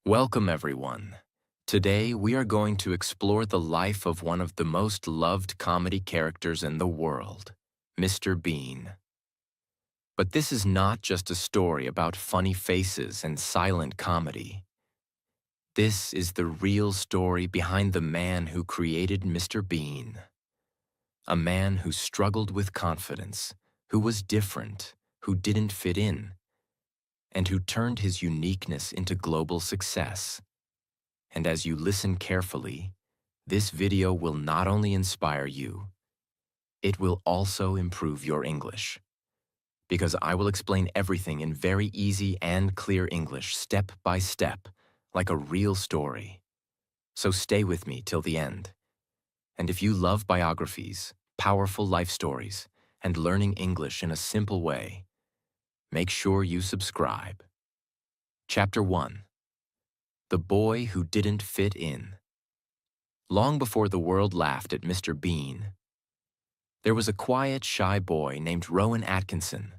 Welcome, everyone. Today, we are going to explore the life of one of the most loved comedy characters in the world, Mr. Bean. But this is not just a story about funny faces and silent comedy. This is the real story behind the man who created Mr. Bean. A man who struggled with confidence, who was different, who didn't fit in, and who turned his uniqueness into global success. And as you listen carefully, this video will not only inspire you, it will also improve your English. Because I will explain everything in very easy and clear English, step by step, like a real story. So stay with me till the end. And if you love biographies, powerful life stories, and learning English in a simple way, make sure you subscribe. Chapter 1. The Boy Who Didn't Fit In. Long before the world laughed at Mr. Bean, there was a quiet, shy boy named Rowan Atkinson.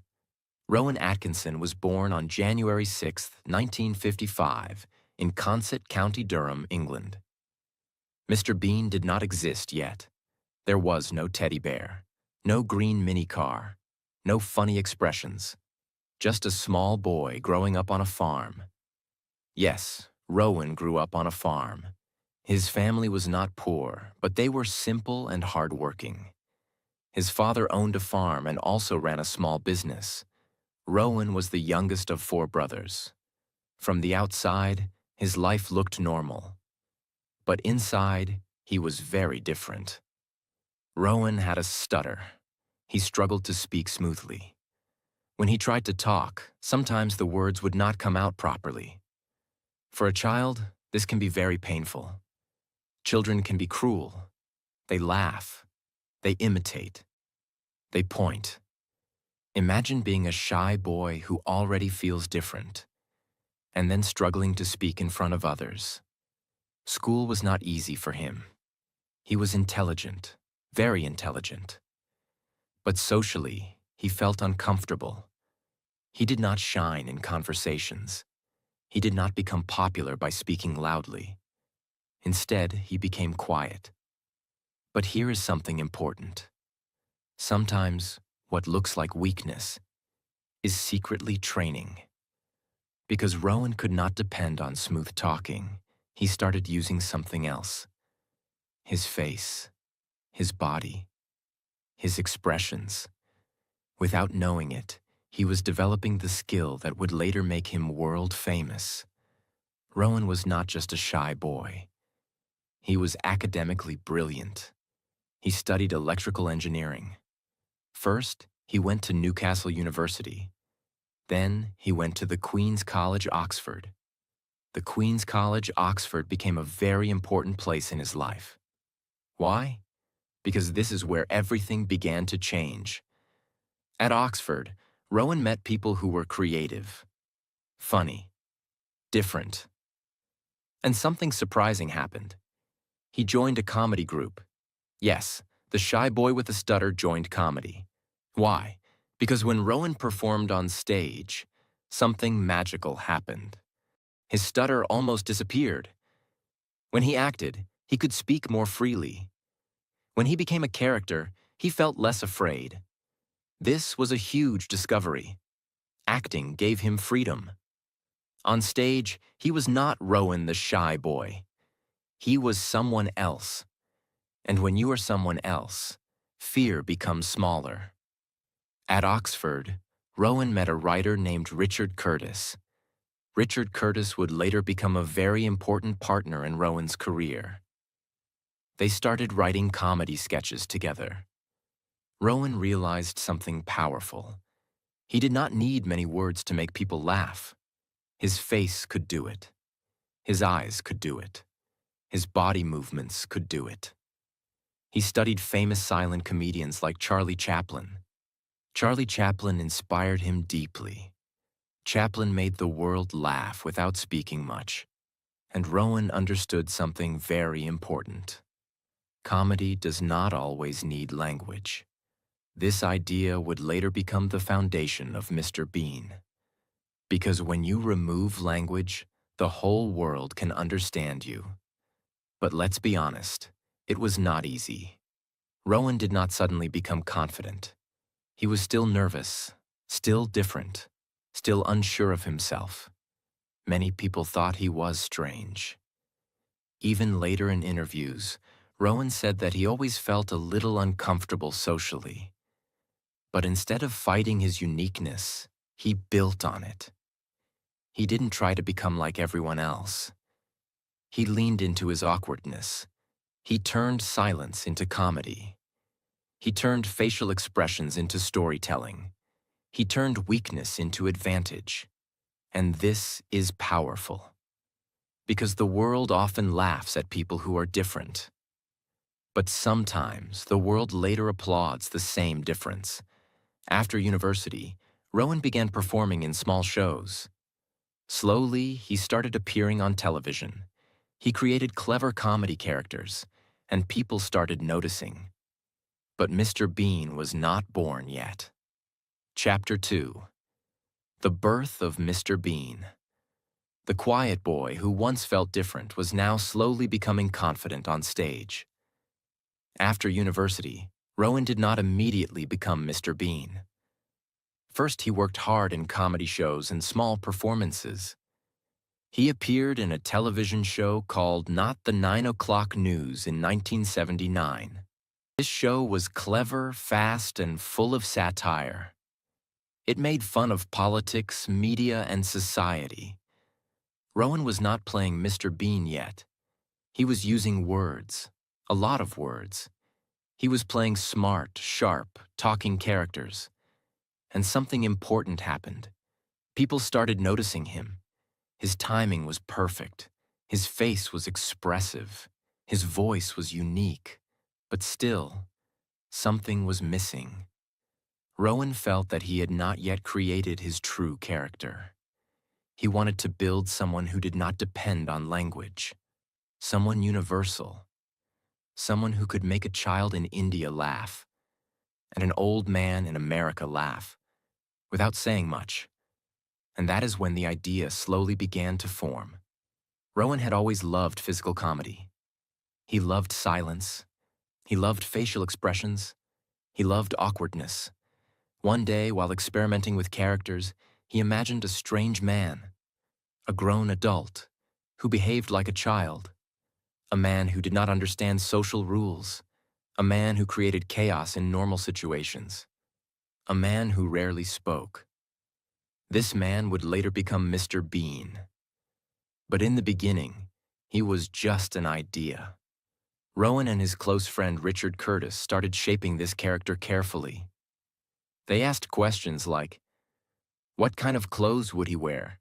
Rowan Atkinson was born on January 6, 1955, in Consett, County Durham, England. Mr. Bean did not exist yet. There was no teddy bear, no green mini car, no funny expressions, just a small boy growing up on a farm. Yes, Rowan grew up on a farm. His family was not poor, but they were simple and hardworking. His father owned a farm and also ran a small business. Rowan was the youngest of 4 brothers. From the outside, his life looked normal. But inside, he was very different. Rowan had a stutter. He struggled to speak smoothly. When he tried to talk, sometimes the words would not come out properly. For a child, this can be very painful. Children can be cruel. They laugh. They imitate. They point. Imagine being a shy boy who already feels different, and then struggling to speak in front of others. School was not easy for him. He was intelligent, very intelligent. But socially, he felt uncomfortable. He did not shine in conversations. He did not become popular by speaking loudly. Instead, he became quiet. But here is something important. Sometimes, what looks like weakness is secretly training. Because Rowan could not depend on smooth talking, he started using something else. His face, his body, his expressions. Without knowing it, he was developing the skill that would later make him world famous. Rowan was not just a shy boy. He was academically brilliant. He studied electrical engineering. First, he went to Newcastle University. Then, he went to the Queen's College, Oxford. The Queen's College, Oxford became a very important place in his life. Why? Because this is where everything began to change. At Oxford, Rowan met people who were creative, funny, different. And something surprising happened. He joined a comedy group. Yes, the shy boy with a stutter joined comedy. Why? Because when Rowan performed on stage, something magical happened. His stutter almost disappeared. When he acted, he could speak more freely. When he became a character, he felt less afraid. This was a huge discovery. Acting gave him freedom. On stage, he was not Rowan the shy boy. He was someone else. And when you are someone else, fear becomes smaller. At Oxford, Rowan met a writer named Richard Curtis. Richard Curtis would later become a very important partner in Rowan's career. They started writing comedy sketches together. Rowan realized something powerful. He did not need many words to make people laugh. His face could do it. His eyes could do it. His body movements could do it. He studied famous silent comedians like Charlie Chaplin. Charlie Chaplin inspired him deeply. Chaplin made the world laugh without speaking much, and Rowan understood something very important. Comedy does not always need language. This idea would later become the foundation of Mr. Bean. Because when you remove language, The whole world can understand you. But let's be honest, it was not easy. Rowan did not suddenly become confident. He was still nervous, still different, still unsure of himself. Many people thought he was strange. Even later in interviews, Rowan said that he always felt a little uncomfortable socially. But instead of fighting his uniqueness, he built on it. He didn't try to become like everyone else. He leaned into his awkwardness. He turned silence into comedy. He turned facial expressions into storytelling. He turned weakness into advantage. And this is powerful. Because the world often laughs at people who are different. But sometimes the world later applauds the same difference. After university, Rowan began performing in small shows. Slowly, he started appearing on television. He created clever comedy characters, and people started noticing. But Mr. Bean was not born yet. Chapter 2. The Birth of Mr. Bean. The quiet boy who once felt different was now slowly becoming confident on stage. After university, Rowan did not immediately become Mr. Bean. First, he worked hard in comedy shows and small performances. He appeared in a television show called Not the 9 O'Clock News in 1979. This show was clever, fast, and full of satire. It made fun of politics, media, and society. Rowan was not playing Mr. Bean yet. He was using words, a lot of words. He was playing smart, sharp, talking characters. And something important happened. People started noticing him. His timing was perfect. His face was expressive. His voice was unique. But still, something was missing. Rowan felt that he had not yet created his true character. He wanted to build someone who did not depend on language. Someone universal. Someone who could make a child in India laugh, and an old man in America laugh, without saying much. And that is when the idea slowly began to form. Rowan had always loved physical comedy. He loved silence. He loved facial expressions. He loved awkwardness. One day, while experimenting with characters, he imagined a strange man, a grown adult, who behaved like a child, a man who did not understand social rules, a man who created chaos in normal situations, a man who rarely spoke. This man would later become Mr. Bean. But in the beginning, he was just an idea. Rowan and his close friend Richard Curtis started shaping this character carefully. They asked questions like, what kind of clothes would he wear?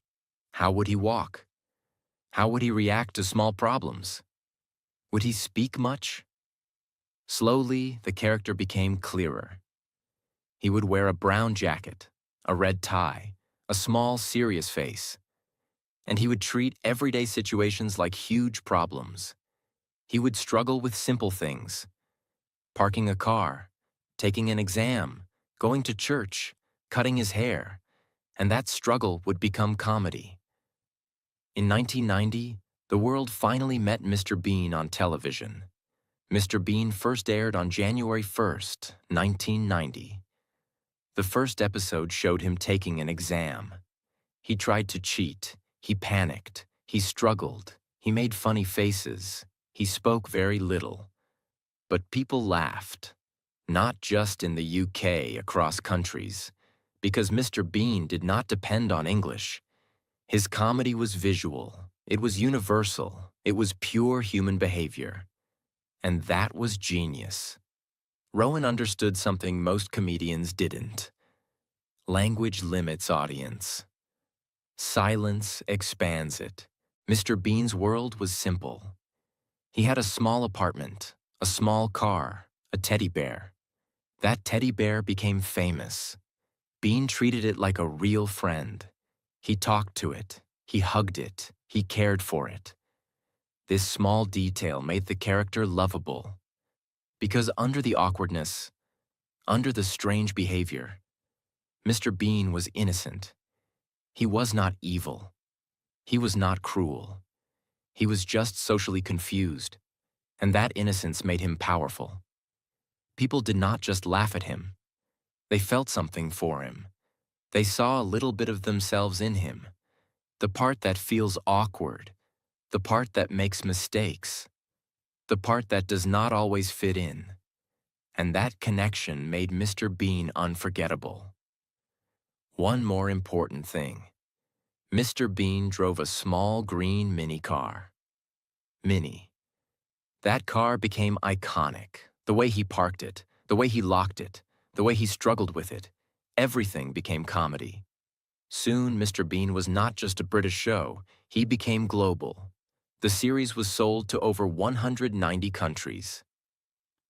How would he walk? How would he react to small problems? Would he speak much? Slowly, the character became clearer. He would wear a brown jacket, a red tie, a small, serious face, and he would treat everyday situations like huge problems. He would struggle with simple things, parking a car, taking an exam, going to church, cutting his hair, and that struggle would become comedy. In 1990, the world finally met Mr. Bean on television. Mr. Bean first aired on January 1st, 1990. The first episode showed him taking an exam. He tried to cheat. He panicked. He struggled. He made funny faces. He spoke very little. But people laughed. Not just in the UK, across countries. Because Mr. Bean did not depend on English. His comedy was visual. It was universal. It was pure human behavior. And that was genius. Rowan understood something most comedians didn't. Language limits audience. Silence expands it. Mr. Bean's world was simple. He had a small apartment, a small car, a teddy bear. That teddy bear became famous. Bean treated it like a real friend. He talked to it. He hugged it. He cared for it. This small detail made the character lovable. Because under the awkwardness, under the strange behavior, Mr. Bean was innocent. He was not evil. He was not cruel. He was just socially confused, and that innocence made him powerful. People did not just laugh at him. They felt something for him. They saw a little bit of themselves in him, the part that feels awkward, the part that makes mistakes, the part that does not always fit in. And that connection made Mr. Bean unforgettable. One more important thing. Mr. Bean drove a small green mini car. Mini. That car became iconic. The way he parked it, the way he locked it, the way he struggled with it, everything became comedy. Soon, Mr. Bean was not just a British show, he became global. The series was sold to over 190 countries.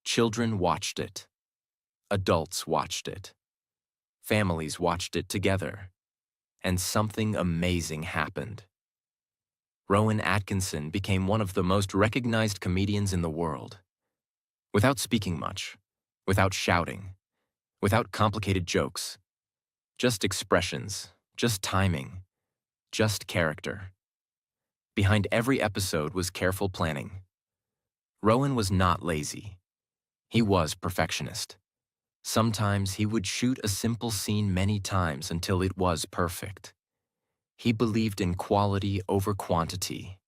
Children watched it. Adults watched it. Families watched it together. And something amazing happened. Rowan Atkinson became one of the most recognized comedians in the world. Without speaking much, without shouting, without complicated jokes, just expressions, just timing, just character. Behind every episode was careful planning. Rowan was not lazy. He was perfectionist. Sometimes he would shoot a simple scene many times until it was perfect. He believed in quality over quantity.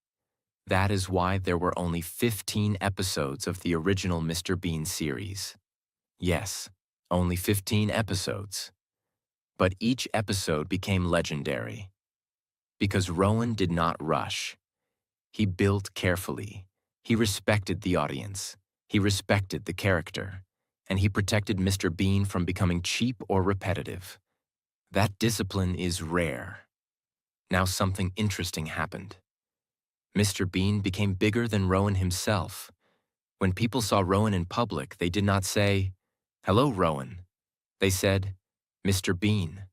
That is why there were only 15 episodes of the original Mr. Bean series. Yes, only 15 episodes. But each episode became legendary. Because Rowan did not rush. He built carefully. He respected the audience. He respected the character. And he protected Mr. Bean from becoming cheap or repetitive. That discipline is rare. Now something interesting happened. Mr. Bean became bigger than Rowan himself. When people saw Rowan in public, they did not say, "Hello, Rowan." They said, "Mr. Bean."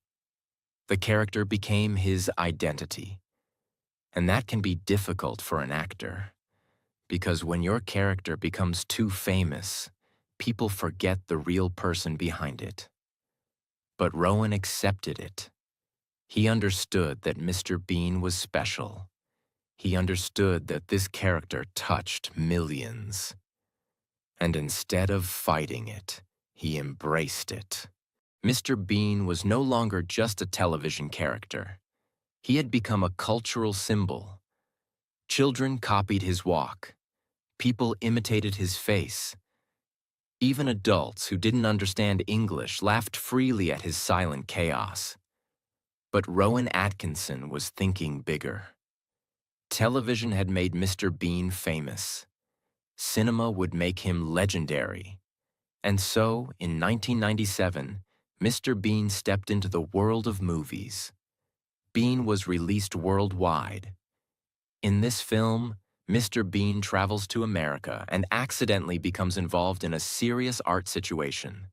The character became his identity. And that can be difficult for an actor. Because when your character becomes too famous, people forget the real person behind it. But Rowan accepted it. He understood that Mr. Bean was special. He understood that this character touched millions. And instead of fighting it, he embraced it. Mr. Bean was no longer just a television character. He had become a cultural symbol. Children copied his walk. People imitated his face. Even adults who didn't understand English laughed freely at his silent chaos. But Rowan Atkinson was thinking bigger. Television had made Mr. Bean famous. Cinema would make him legendary. And so, in 1997, Mr. Bean stepped into the world of movies. Bean was released worldwide. In this film, Mr. Bean travels to America and accidentally becomes involved in a serious art situation.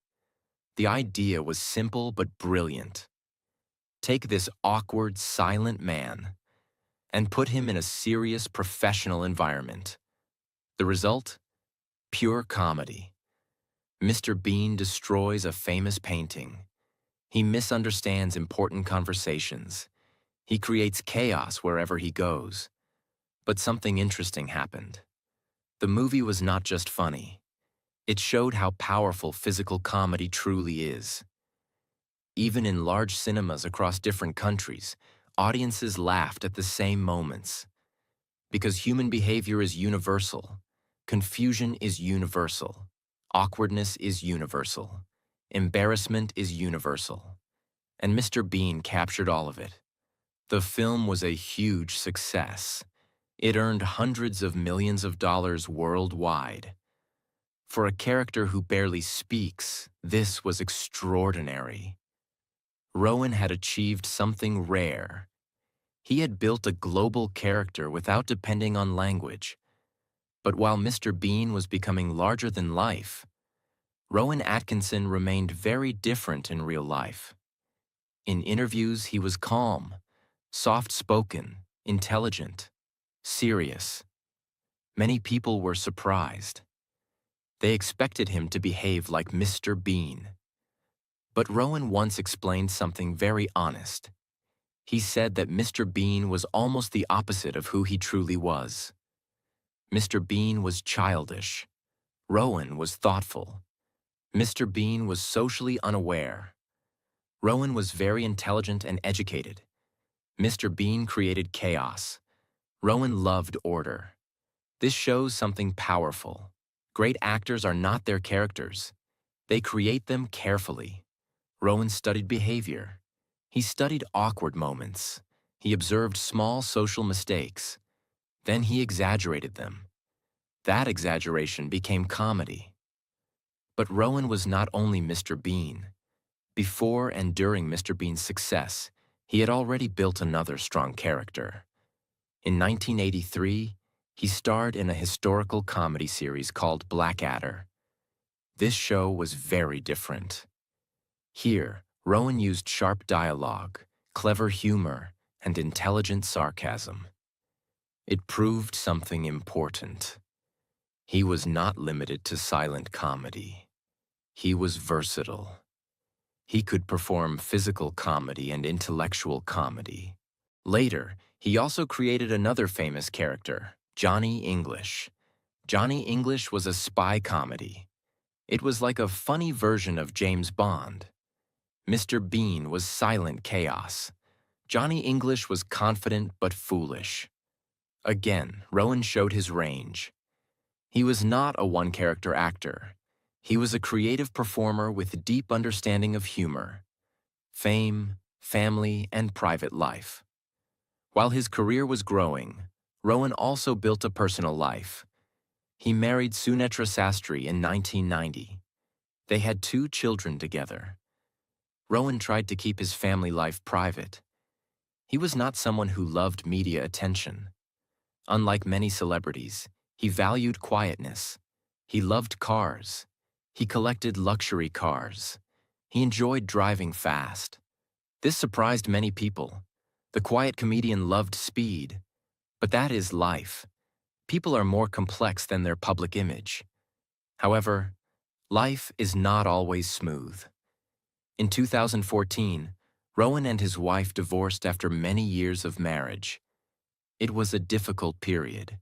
The idea was simple but brilliant. Take this awkward, silent man and put him in a serious professional environment. The result? Pure comedy. Mr. Bean destroys a famous painting. He misunderstands important conversations. He creates chaos wherever he goes. But something interesting happened. The movie was not just funny. It showed how powerful physical comedy truly is. Even in large cinemas across different countries, audiences laughed at the same moments. Because human behavior is universal. Confusion is universal. Awkwardness is universal. Embarrassment is universal. And Mr. Bean captured all of it. The film was a huge success. It earned hundreds of millions of dollars worldwide. For a character who barely speaks, this was extraordinary. Rowan had achieved something rare. He had built a global character without depending on language. But while Mr. Bean was becoming larger than life, Rowan Atkinson remained very different in real life. In interviews, he was calm, soft-spoken, intelligent, serious. Many people were surprised. They expected him to behave like Mr. Bean. But Rowan once explained something very honest. He said that Mr. Bean was almost the opposite of who he truly was. Mr. Bean was childish. Rowan was thoughtful. Mr. Bean was socially unaware. Rowan was very intelligent and educated. Mr. Bean created chaos. Rowan loved order. This shows something powerful. Great actors are not their characters. They create them carefully. Rowan studied behavior. He studied awkward moments. He observed small social mistakes. Then he exaggerated them. That exaggeration became comedy. But Rowan was not only Mr. Bean. Before and during Mr. Bean's success, he had already built another strong character. In 1983, he starred in a historical comedy series called Blackadder. This show was very different. Here, Rowan used sharp dialogue, clever humor, and intelligent sarcasm. It proved something important. He was not limited to silent comedy. He was versatile. He could perform physical comedy and intellectual comedy. Later, he also created another famous character, Johnny English. Johnny English was a spy comedy. It was like a funny version of James Bond. Mr. Bean was silent chaos. Johnny English was confident but foolish. Again, Rowan showed his range. He was not a one-character actor. He was a creative performer with deep understanding of humor, fame, family, and private life. While his career was growing, Rowan also built a personal life. He married Sunetra Sastry in 1990. They had 2 children together. Rowan tried to keep his family life private. He was not someone who loved media attention. Unlike many celebrities, he valued quietness. He loved cars. He collected luxury cars. He enjoyed driving fast. This surprised many people. The quiet comedian loved speed. But that is life. People are more complex than their public image. However, life is not always smooth. In 2014, Rowan and his wife divorced after many years of marriage. It was a difficult period.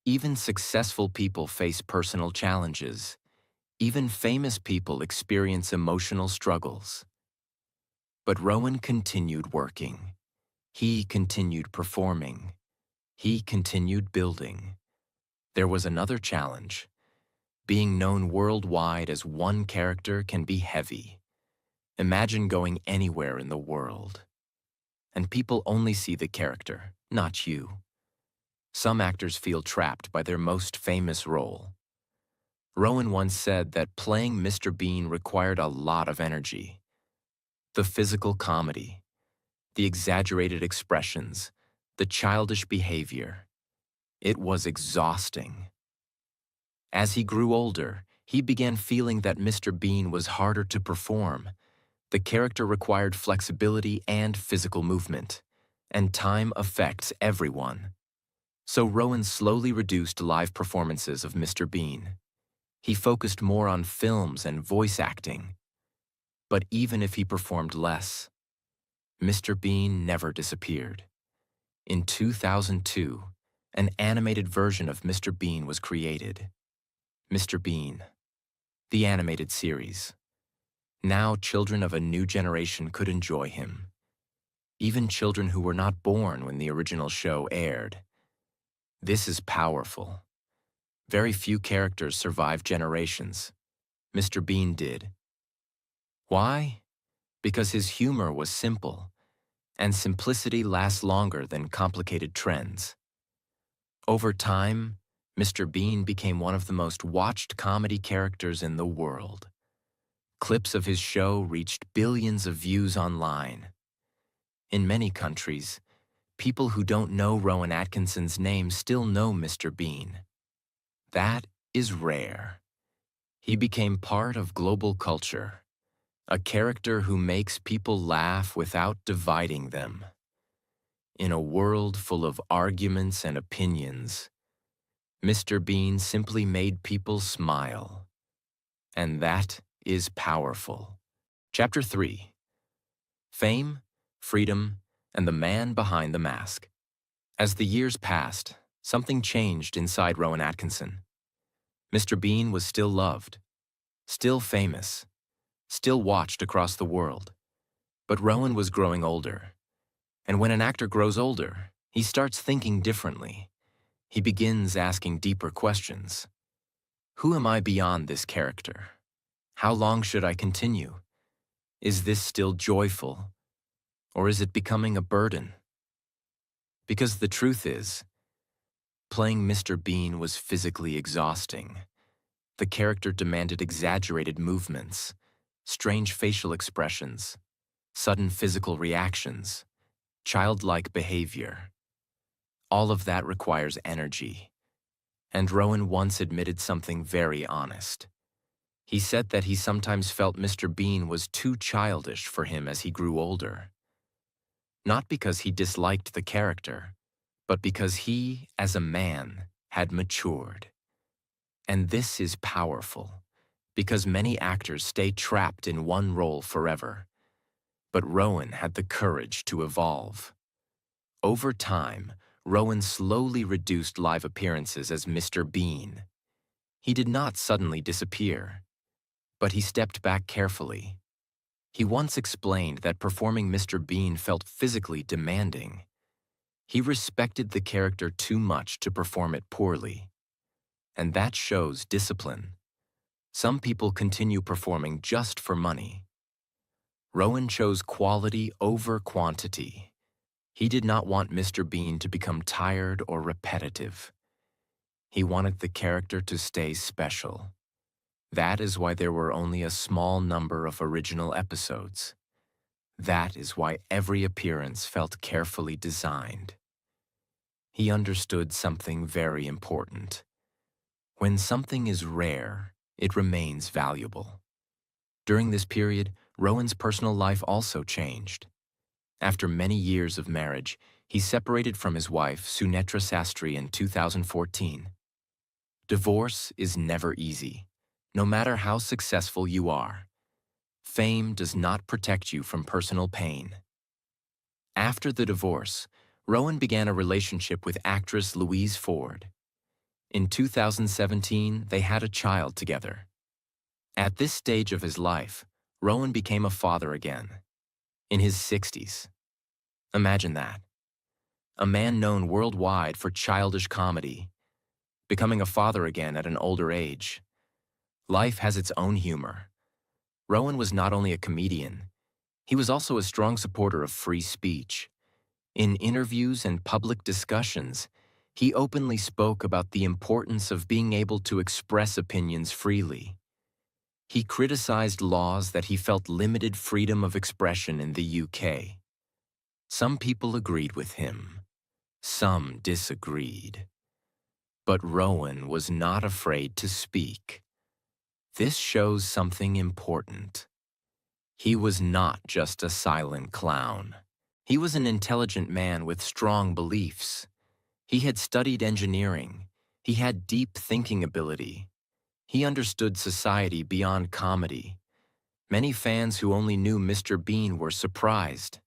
Even successful people face personal challenges. Even famous people experience emotional struggles. But Rowan continued working. He continued performing. He continued building. There was another challenge. Being known worldwide as one character can be heavy. Imagine going anywhere in the world, and people only see the character, not you. Some actors feel trapped by their most famous role. Rowan once said that playing Mr. Bean required a lot of energy. The physical comedy, the exaggerated expressions, the childish behavior. It was exhausting. As he grew older, he began feeling that Mr. Bean was harder to perform. The character required flexibility and physical movement, and time affects everyone. So Rowan slowly reduced live performances of Mr. Bean. He focused more on films and voice acting. But even if he performed less, Mr. Bean never disappeared. In 2002, an animated version of Mr. Bean was created. Mr. Bean, the animated series. Now children of a new generation could enjoy him. Even children who were not born when the original show aired. This is powerful. Very few characters survive generations. Mr. Bean did. Why? Because his humor was simple, and simplicity lasts longer than complicated trends. Over time, Mr. Bean became one of the most watched comedy characters in the world. Clips of his show reached billions of views online. In many countries, people who don't know Rowan Atkinson's name still know Mr. Bean. That is rare. He became part of global culture, a character who makes people laugh without dividing them. In a world full of arguments and opinions, Mr. Bean simply made people smile. And that is powerful. Chapter 3. Fame, Freedom, and the man behind the mask. As the years passed, something changed inside Rowan Atkinson. Mr. Bean was still loved, still famous, still watched across the world. But Rowan was growing older. And when an actor grows older, he starts thinking differently. He begins asking deeper questions. Who am I beyond this character? How long should I continue? Is this still joyful? Or is it becoming a burden? Because the truth is, playing Mr. Bean was physically exhausting. The character demanded exaggerated movements, strange facial expressions, sudden physical reactions, childlike behavior. All of that requires energy. And Rowan once admitted something very honest. He said that he sometimes felt Mr. Bean was too childish for him as he grew older. Not because he disliked the character, but because he, as a man, had matured. And this is powerful, because many actors stay trapped in one role forever. But Rowan had the courage to evolve. Over time, Rowan slowly reduced live appearances as Mr. Bean. He did not suddenly disappear, but he stepped back carefully. He once explained that performing Mr. Bean felt physically demanding. He respected the character too much to perform it poorly. And that shows discipline. Some people continue performing just for money. Rowan chose quality over quantity. He did not want Mr. Bean to become tired or repetitive. He wanted the character to stay special. That is why there were only a small number of original episodes. That is why every appearance felt carefully designed. He understood something very important. When something is rare, it remains valuable. During this period, Rowan's personal life also changed. After many years of marriage, he separated from his wife, Sunetra Sastry, in 2014. Divorce is never easy, no matter how successful you are. Fame does not protect you from personal pain. After the divorce, Rowan began a relationship with actress Louise Ford. In 2017, they had a child together. At this stage of his life, Rowan became a father again, in his 60s. Imagine that. A man known worldwide for childish comedy, becoming a father again at an older age. Life has its own humor. Rowan was not only a comedian, he was also a strong supporter of free speech. In interviews and public discussions, he openly spoke about the importance of being able to express opinions freely. He criticized laws that he felt limited freedom of expression in the UK. Some people agreed with him. Some disagreed. But Rowan was not afraid to speak. This shows something important. He was not just a silent clown. He was an intelligent man with strong beliefs. He had studied engineering. He had deep thinking ability. He understood society beyond comedy. Many fans who only knew Mr. Bean were surprised,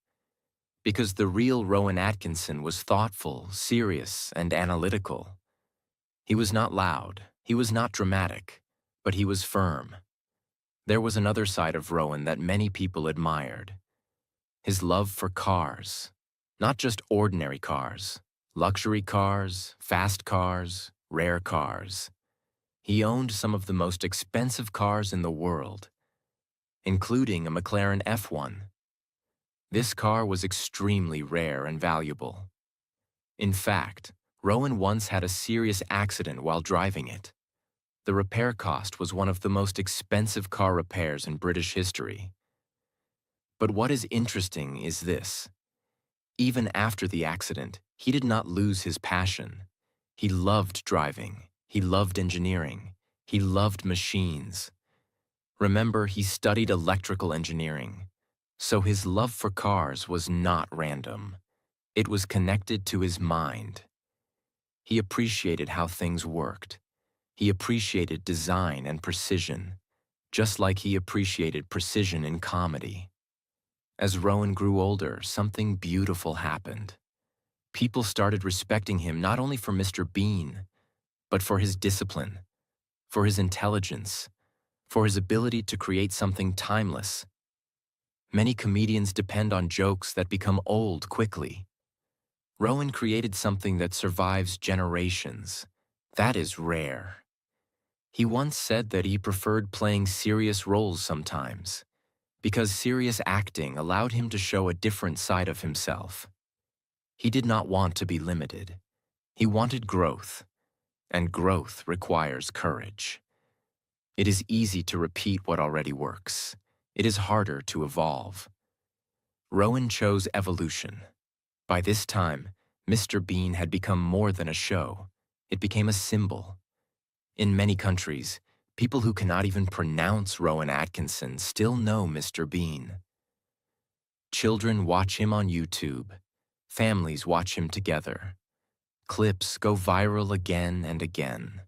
because the real Rowan Atkinson was thoughtful, serious, and analytical. He was not loud, he was not dramatic, but he was firm. There was another side of Rowan that many people admired. His love for cars. Not just ordinary cars. Luxury cars, fast cars, rare cars. He owned some of the most expensive cars in the world, including a McLaren F1. This car was extremely rare and valuable. In fact, Rowan once had a serious accident while driving it. The repair cost was one of the most expensive car repairs in British history. But what is interesting is this. Even after the accident, he did not lose his passion. He loved driving. He loved engineering. He loved machines. Remember, he studied electrical engineering. So his love for cars was not random. It was connected to his mind. He appreciated how things worked. He appreciated design and precision, just like he appreciated precision in comedy. As Rowan grew older, something beautiful happened. People started respecting him not only for Mr. Bean, but for his discipline, for his intelligence, for his ability to create something timeless. Many comedians depend on jokes that become old quickly. Rowan created something that survives generations. That is rare. He once said that he preferred playing serious roles sometimes, because serious acting allowed him to show a different side of himself. He did not want to be limited. He wanted growth, and growth requires courage. It is easy to repeat what already works. It is harder to evolve. Rowan chose evolution. By this time, Mr. Bean had become more than a show. It became a symbol. In many countries, people who cannot even pronounce Rowan Atkinson still know Mr. Bean. Children watch him on YouTube. Families watch him together. Clips go viral again and again.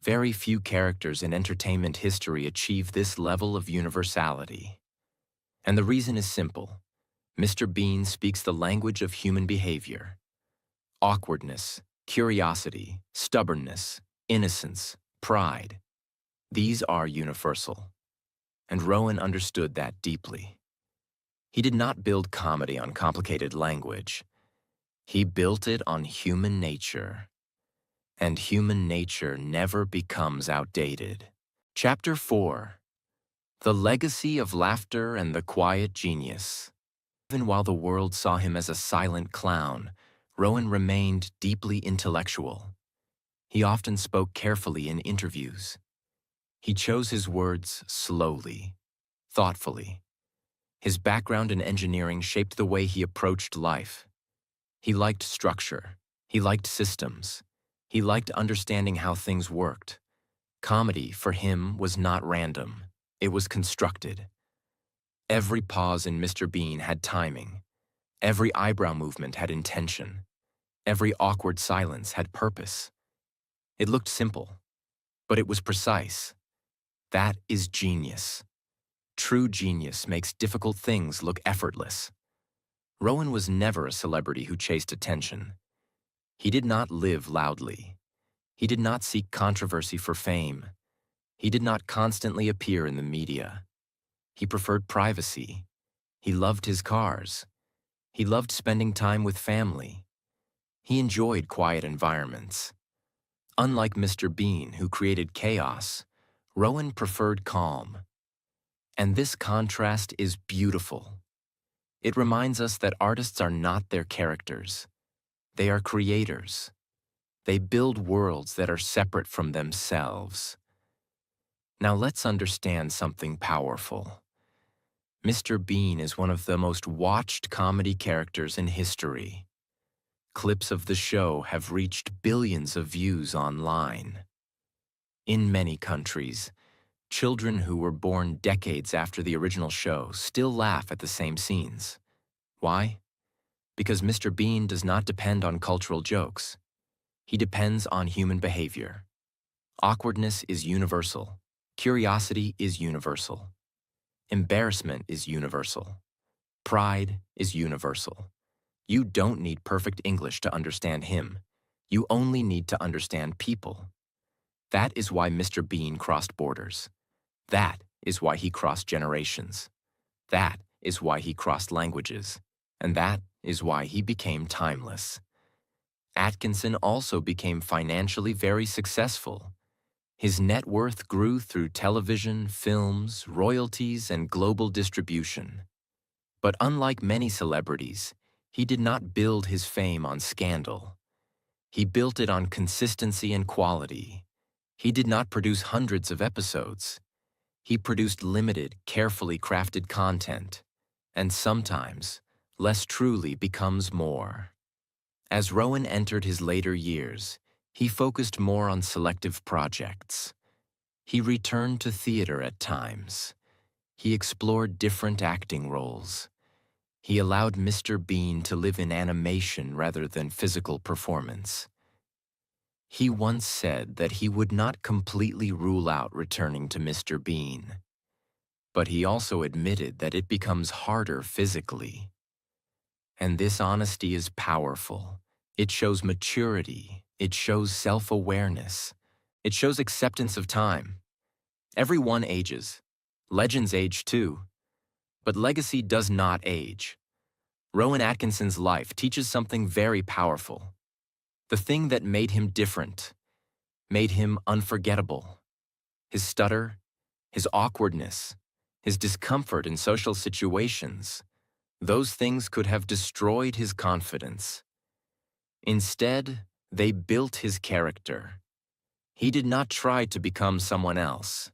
Very few characters in entertainment history achieve this level of universality. And the reason is simple. Mr. Bean speaks the language of human behavior. Awkwardness, curiosity, stubbornness, innocence, pride. These are universal. And Rowan understood that deeply. He did not build comedy on complicated language. He built it on human nature. And human nature never becomes outdated. Chapter 4. The Legacy of Laughter and the Quiet Genius. Even while the world saw him as a silent clown, Rowan remained deeply intellectual. He often spoke carefully in interviews. He chose his words slowly, thoughtfully. His background in engineering shaped the way he approached life. He liked structure. He liked systems. He liked understanding how things worked. Comedy, for him, was not random. It was constructed. Every pause in Mr. Bean had timing. Every eyebrow movement had intention. Every awkward silence had purpose. It looked simple, but it was precise. That is genius. True genius makes difficult things look effortless. Rowan was never a celebrity who chased attention. He did not live loudly. He did not seek controversy for fame. He did not constantly appear in the media. He preferred privacy. He loved his cars. He loved spending time with family. He enjoyed quiet environments. Unlike Mr. Bean, who created chaos, Rowan preferred calm. And this contrast is beautiful. It reminds us that artists are not their characters. They are creators. They build worlds that are separate from themselves. Now let's understand something powerful. Mr. Bean is one of the most watched comedy characters in history. Clips of the show have reached billions of views online. In many countries, children who were born decades after the original show still laugh at the same scenes. Why? Because Mr. Bean does not depend on cultural jokes. He depends on human behavior. Awkwardness is universal. Curiosity is universal. Embarrassment is universal. Pride is universal. You don't need perfect English to understand him. You only need to understand people. That is why Mr. Bean crossed borders. That is why he crossed generations. That is why he crossed languages. And that is why he became timeless. Atkinson also became financially very successful. His net worth grew through television, films, royalties, and global distribution. But unlike many celebrities, he did not build his fame on scandal. He built it on consistency and quality. He did not produce hundreds of episodes. He produced limited, carefully crafted content. And sometimes, less truly becomes more. As Rowan entered his later years, he focused more on selective projects. He returned to theater at times. He explored different acting roles. He allowed Mr. Bean to live in animation rather than physical performance. He once said that he would not completely rule out returning to Mr. Bean. but he also admitted that it becomes harder physically. And this honesty is powerful. It shows maturity. It shows self-awareness. It shows acceptance of time. Everyone ages. Legends age too. But legacy does not age. Rowan Atkinson's life teaches something very powerful. The thing that made him different, made him unforgettable. His stutter, his awkwardness, his discomfort in social situations, those things could have destroyed his confidence. Instead, they built his character. He did not try to become someone else.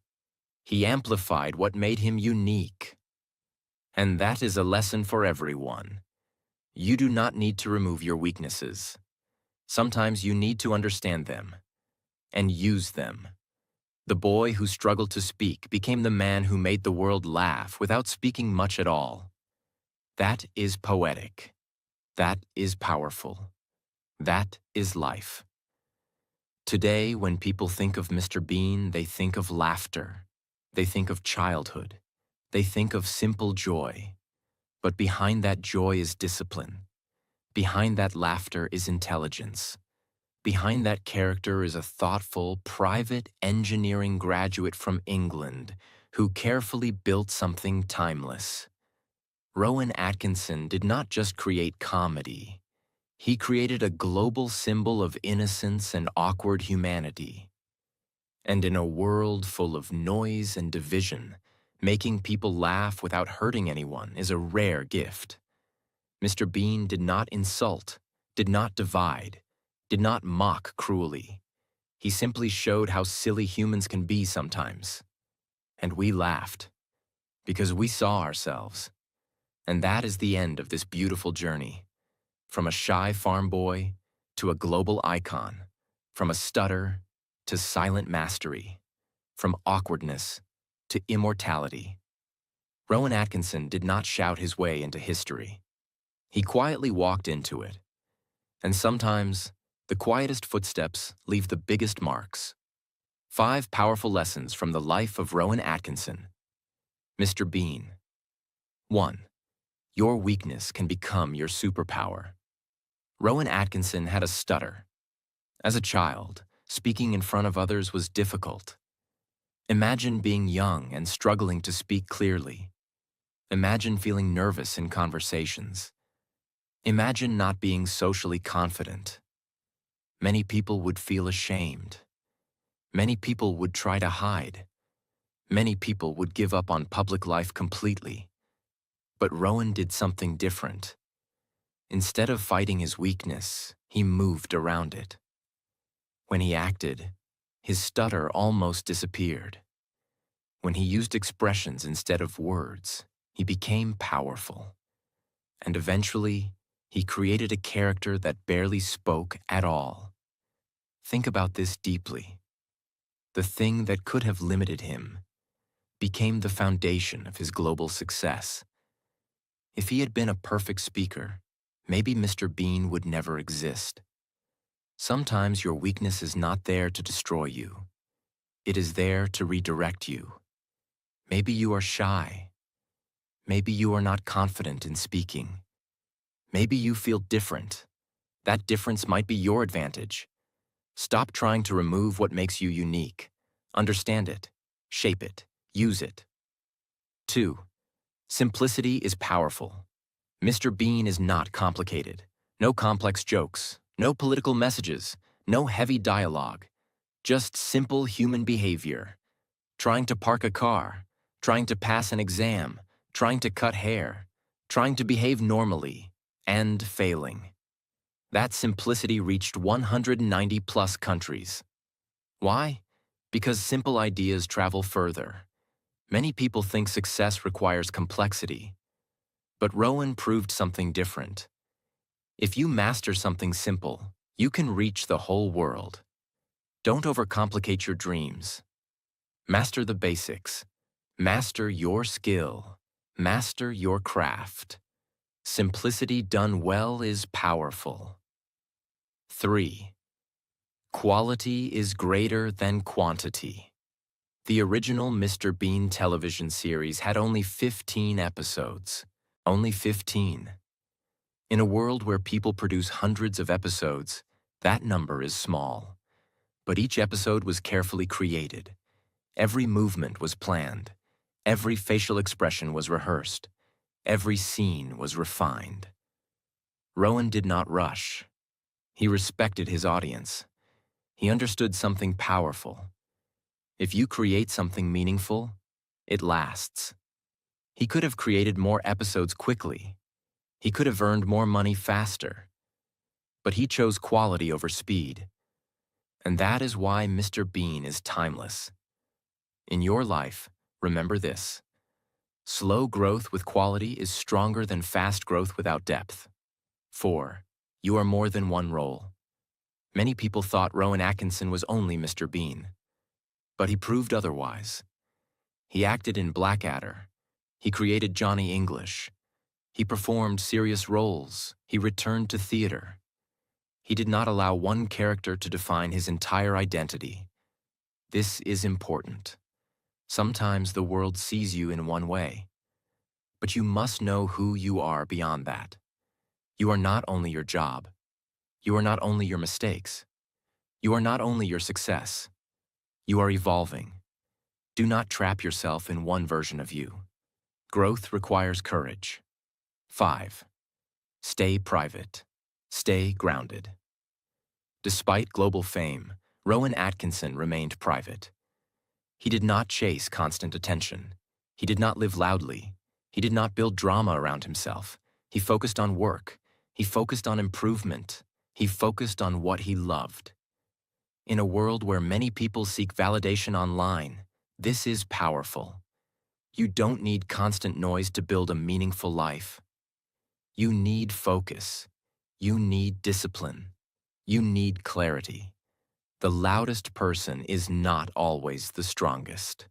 He amplified what made him unique. And that is a lesson for everyone. You do not need to remove your weaknesses. Sometimes you need to understand them and use them. The boy who struggled to speak became the man who made the world laugh without speaking much at all. That is poetic. That is powerful. That is life. Today, when people think of Mr. Bean, they think of laughter. They think of childhood. They think of simple joy. But behind that joy is discipline. Behind that laughter is intelligence. Behind that character is a thoughtful, private engineering graduate from England who carefully built something timeless. Rowan Atkinson did not just create comedy. He created a global symbol of innocence and awkward humanity. And in a world full of noise and division, making people laugh without hurting anyone is a rare gift. Mr. Bean did not insult, did not divide, did not mock cruelly. He simply showed how silly humans can be sometimes. And we laughed, because we saw ourselves. And that is the end of this beautiful journey. From a shy farm boy to a global icon, from a stutter to silent mastery, from awkwardness to immortality. Rowan Atkinson did not shout his way into history. He quietly walked into it. And sometimes, the quietest footsteps leave the biggest marks. 5 powerful lessons from the life of Rowan Atkinson. Mr. Bean. 1. Your weakness can become your superpower. Rowan Atkinson had a stutter. As a child, speaking in front of others was difficult. Imagine being young and struggling to speak clearly. Imagine feeling nervous in conversations. Imagine not being socially confident. Many people would feel ashamed. Many people would try to hide. Many people would give up on public life completely. But Rowan did something different. Instead of fighting his weakness, he moved around it. When he acted, his stutter almost disappeared. When he used expressions instead of words, he became powerful. And eventually, he created a character that barely spoke at all. Think about this deeply. The thing that could have limited him became the foundation of his global success. If he had been a perfect speaker, maybe Mr. Bean would never exist. Sometimes your weakness is not there to destroy you. It is there to redirect you. Maybe you are shy. Maybe you are not confident in speaking. Maybe you feel different. That difference might be your advantage. Stop trying to remove what makes you unique. Understand it, shape it, use it. 2. Simplicity is powerful. Mr. Bean is not complicated. No complex jokes, no political messages, no heavy dialogue. Just simple human behavior. Trying to park a car, trying to pass an exam, trying to cut hair, trying to behave normally, and failing. That simplicity reached 190+ countries. Why? Because simple ideas travel further. Many people think success requires complexity. But Rowan proved something different. If you master something simple, you can reach the whole world. Don't overcomplicate your dreams. Master the basics. Master your skill. Master your craft. Simplicity done well is powerful. 3. Quality is greater than quantity. The original Mr. Bean television series had only 15 episodes. Only 15. In a world where people produce hundreds of episodes, that number is small. But each episode was carefully created. Every movement was planned. Every facial expression was rehearsed. Every scene was refined. Rowan did not rush. He respected his audience. He understood something powerful. If you create something meaningful, it lasts. He could have created more episodes quickly. He could have earned more money faster. But he chose quality over speed. And that is why Mr. Bean is timeless. In your life, remember this. Slow growth with quality is stronger than fast growth without depth. 4. You are more than one role. Many people thought Rowan Atkinson was only Mr. Bean. But he proved otherwise. He acted in Blackadder. He created Johnny English. He performed serious roles. He returned to theater. He did not allow one character to define his entire identity. This is important. Sometimes the world sees you in one way. But you must know who you are beyond that. You are not only your job. You are not only your mistakes. You are not only your success. You are evolving. Do not trap yourself in one version of you. Growth requires courage. 5. Stay private. Stay grounded. Despite global fame, Rowan Atkinson remained private. He did not chase constant attention. He did not live loudly. He did not build drama around himself. He focused on work. He focused on improvement. He focused on what he loved. In a world where many people seek validation online, this is powerful. You don't need constant noise to build a meaningful life. You need focus. You need discipline. You need clarity. The loudest person is not always the strongest.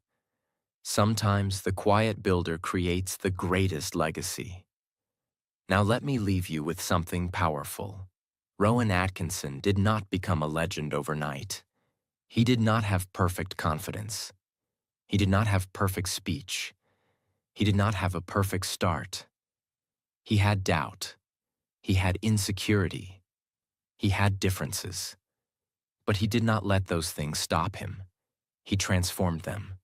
Sometimes the quiet builder creates the greatest legacy. Now let me leave you with something powerful. Rowan Atkinson did not become a legend overnight. He did not have perfect confidence. He did not have perfect speech. He did not have a perfect start. He had doubt. He had insecurity. He had differences. But he did not let those things stop him. He transformed them.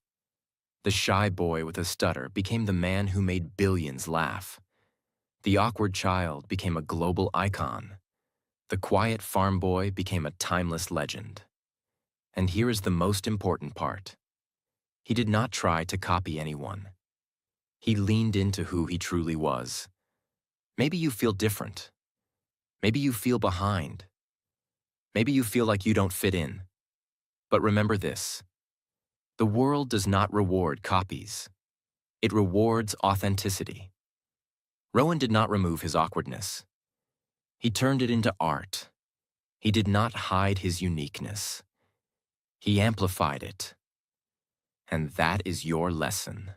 The shy boy with a stutter became the man who made billions laugh. The awkward child became a global icon. The quiet farm boy became a timeless legend. And here is the most important part. He did not try to copy anyone. He leaned into who he truly was. Maybe you feel different. Maybe you feel behind. Maybe you feel like you don't fit in. But remember this. The world does not reward copies. It rewards authenticity. Rowan did not remove his awkwardness. He turned it into art. He did not hide his uniqueness. He amplified it. And that is your lesson.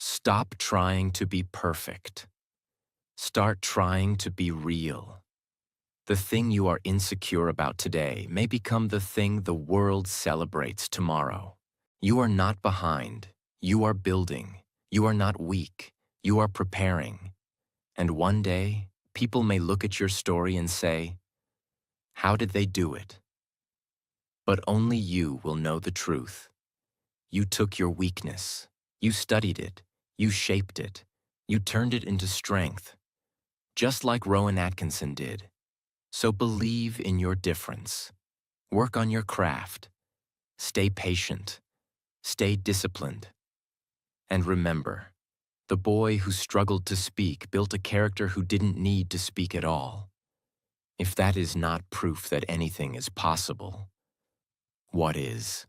Stop trying to be perfect. Start trying to be real. The thing you are insecure about today may become the thing the world celebrates tomorrow. You are not behind. You are building. You are not weak. You are preparing. And one day, people may look at your story and say, "How did they do it?" But only you will know the truth. You took your weakness. You studied it. You shaped it. You turned it into strength. Just like Rowan Atkinson did. So believe in your difference. Work on your craft. Stay patient. Stay disciplined. And remember, the boy who struggled to speak built a character who didn't need to speak at all. If that is not proof that anything is possible, what is?